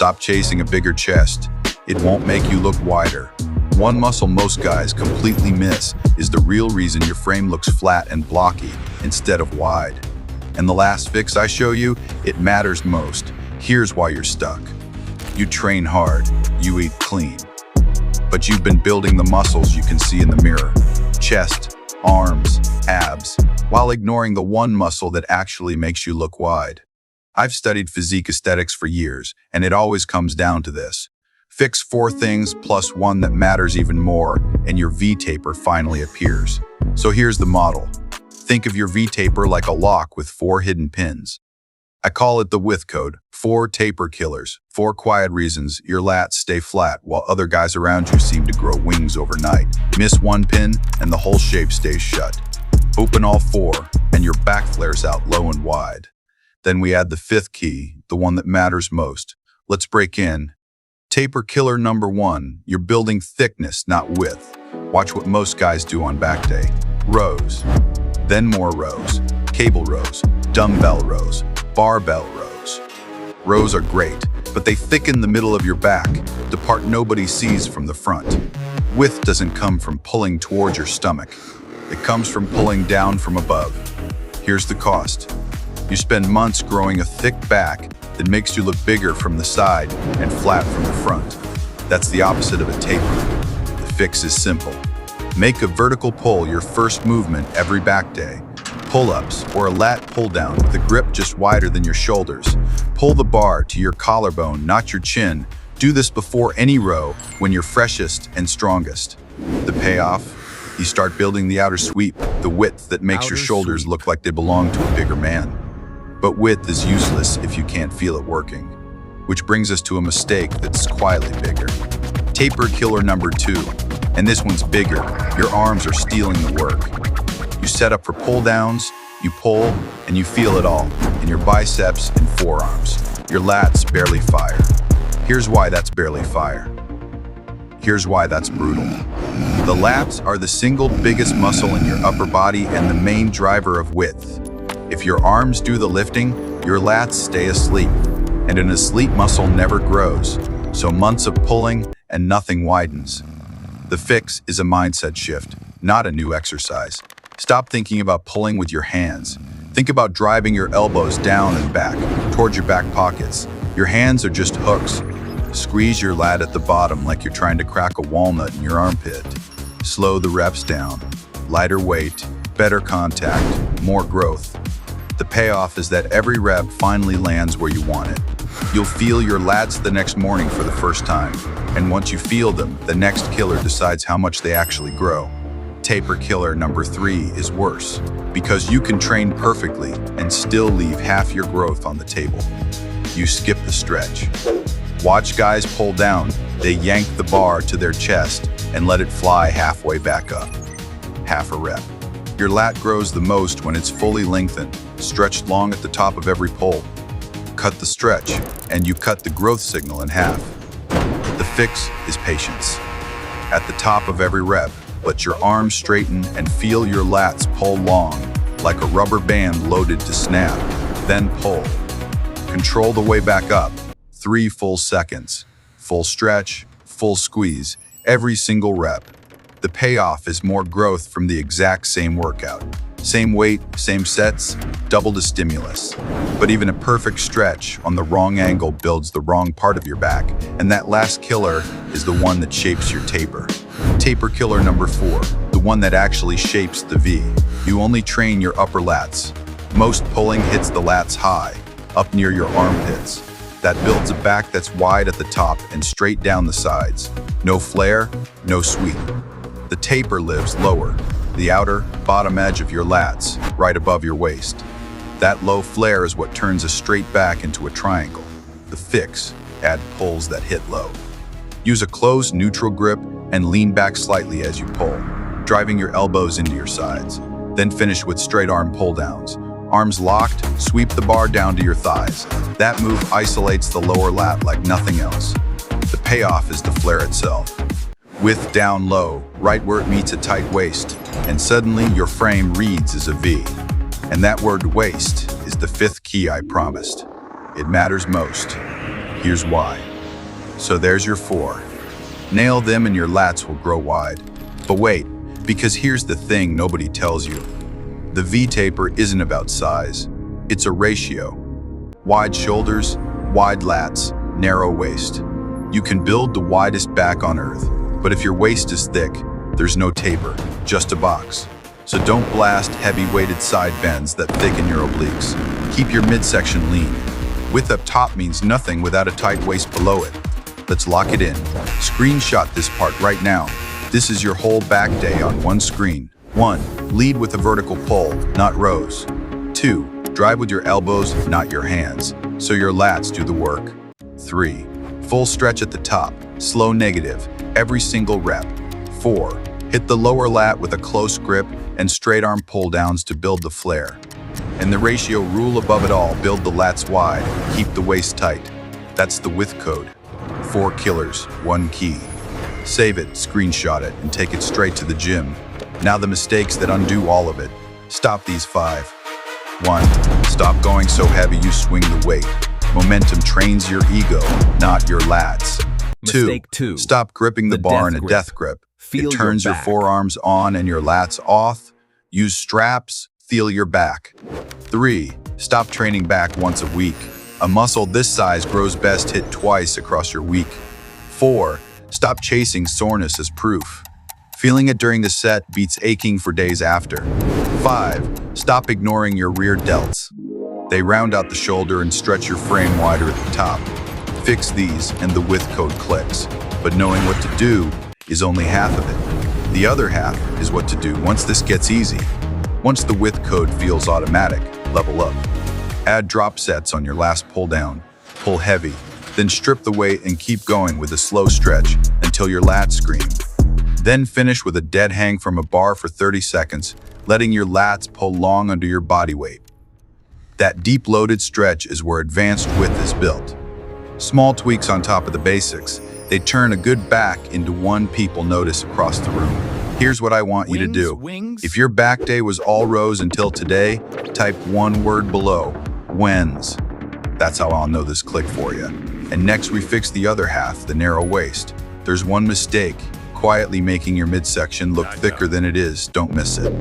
Stop chasing a bigger chest. It won't make you look wider. One muscle most guys completely miss is the real reason your frame looks flat and blocky instead of wide. And the last fix I show you, it matters most. Here's why you're stuck. You train hard, you eat clean, but you've been building the muscles you can see in the mirror. Chest, arms, abs, while ignoring the one muscle that actually makes you look wide. I've studied physique aesthetics for years, and it always comes down to this. Fix 4 things plus one that matters even more, and your V-taper finally appears. So here's the model. Think of your V-taper like a lock with 4 hidden pins. I call it the width code. 4 taper killers. 4 quiet reasons your lats stay flat while other guys around you seem to grow wings overnight. Miss one pin and the whole shape stays shut. Open all 4 and your back flares out low and wide. Then we add the 5th key, the one that matters most. Let's break in. Taper killer number 1. You're building thickness, not width. Watch what most guys do on back day. Rows. Then more rows. Cable rows. Dumbbell rows. Barbell rows. Rows are great, but they thicken the middle of your back, the part nobody sees from the front. Width doesn't come from pulling towards your stomach. It comes from pulling down from above. Here's the cost. You spend months growing a thick back that makes you look bigger from the side and flat from the front. That's the opposite of a taper. The fix is simple. Make a vertical pull your first movement every back day. Pull-ups or a lat pull-down with a grip just wider than your shoulders. Pull the bar to your collarbone, not your chin. Do this before any row when you're freshest and strongest. The payoff? You start building the outer sweep, the width that makes your shoulders look like they belong to a bigger man. But width is useless if you can't feel it working. Which brings us to a mistake that's quietly bigger. Taper killer number 2. And this one's bigger. Your arms are stealing the work. You set up for pull downs, you pull, and you feel it all in your biceps and forearms. Your lats barely fire. Here's why that's barely fire. Here's why that's brutal. The lats are the single biggest muscle in your upper body and the main driver of width. If your arms do the lifting, your lats stay asleep, and an asleep muscle never grows, so months of pulling and nothing widens. The fix is a mindset shift, not a new exercise. Stop thinking about pulling with your hands. Think about driving your elbows down and back, towards your back pockets. Your hands are just hooks. Squeeze your lat at the bottom like you're trying to crack a walnut in your armpit. Slow the reps down. Lighter weight, better contact, more growth. The payoff is that every rep finally lands where you want it. You'll feel your lats the next morning for the first time, and once you feel them, the next killer decides how much they actually grow. Taper killer number 3 is worse, because you can train perfectly and still leave half your growth on the table. You skip the stretch. Watch guys pull down. They yank the bar to their chest and let it fly halfway back up. Half a rep. Your lat grows the most when it's fully lengthened, stretched long at the top of every pull. Cut the stretch, and you cut the growth signal in half. The fix is patience. At the top of every rep, let your arms straighten and feel your lats pull long, like a rubber band loaded to snap. Then pull. Control the way back up. 3 full seconds. Full stretch, full squeeze, every single rep. The payoff is more growth from the exact same workout. Same weight, same sets, double the stimulus. But even a perfect stretch on the wrong angle builds the wrong part of your back, and that last killer is the one that shapes your taper. Taper killer number 4, the one that actually shapes the V. You only train your upper lats. Most pulling hits the lats high, up near your armpits. That builds a back that's wide at the top and straight down the sides. No flare, no sweep. The taper lives lower, the outer, bottom edge of your lats, right above your waist. That low flare is what turns a straight back into a triangle. The fix, add pulls that hit low. Use a closed neutral grip and lean back slightly as you pull, driving your elbows into your sides. Then finish with straight arm pull downs. Arms locked, sweep the bar down to your thighs. That move isolates the lower lat like nothing else. The payoff is the flare itself. Width down low, right where it meets a tight waist, and suddenly your frame reads as a V. And that word waist is the 5th key I promised. It matters most. Here's why. So there's your 4. Nail them and your lats will grow wide. But wait, because here's the thing nobody tells you. The V-taper isn't about size. It's a ratio. Wide shoulders, wide lats, narrow waist. You can build the widest back on earth, but if your waist is thick, there's no taper, just a box. So don't blast heavy-weighted side bends that thicken your obliques. Keep your midsection lean. Width up top means nothing without a tight waist below it. Let's lock it in. Screenshot this part right now. This is your whole back day on one screen. 1. Lead with a vertical pull, not rows. 2. Drive with your elbows, not your hands, so your lats do the work. 3. Full stretch at the top, slow negative, every single rep. 4. Hit the lower lat with a close grip and straight arm pull downs to build the flare. And the ratio rule above it all, build the lats wide, keep the waist tight. That's the width code. 4 killers, 1 key. Save it, screenshot it, and take it straight to the gym. Now the mistakes that undo all of it. Stop these 5. 1. Stop going so heavy you swing the weight. Momentum trains your ego, not your lats. Mistake 2. Stop gripping the bar in a death grip. It turns your forearms on and your lats off. Use straps, feel your back. 3. Stop training back once a week. A muscle this size grows best hit twice across your week. 4. Stop chasing soreness as proof. Feeling it during the set beats aching for days after. 5. Stop ignoring your rear delts. They round out the shoulder and stretch your frame wider at the top. Fix these and the width code clicks. But knowing what to do is only half of it. The other half is what to do once this gets easy. Once the width code feels automatic, level up. Add drop sets on your last pull down. Pull heavy, then strip the weight and keep going with a slow stretch until your lats scream. Then finish with a dead hang from a bar for 30 seconds, letting your lats pull long under your body weight. That deep loaded stretch is where advanced width is built. Small tweaks on top of the basics, they turn a good back into one people notice across the room. Here's what I want you to do. If your back day was all rows until today, type one word below, wins. That's how I'll know this clicked for you. And next we fix the other half, the narrow waist. There's one mistake, quietly making your midsection look thicker than it is. Don't miss it.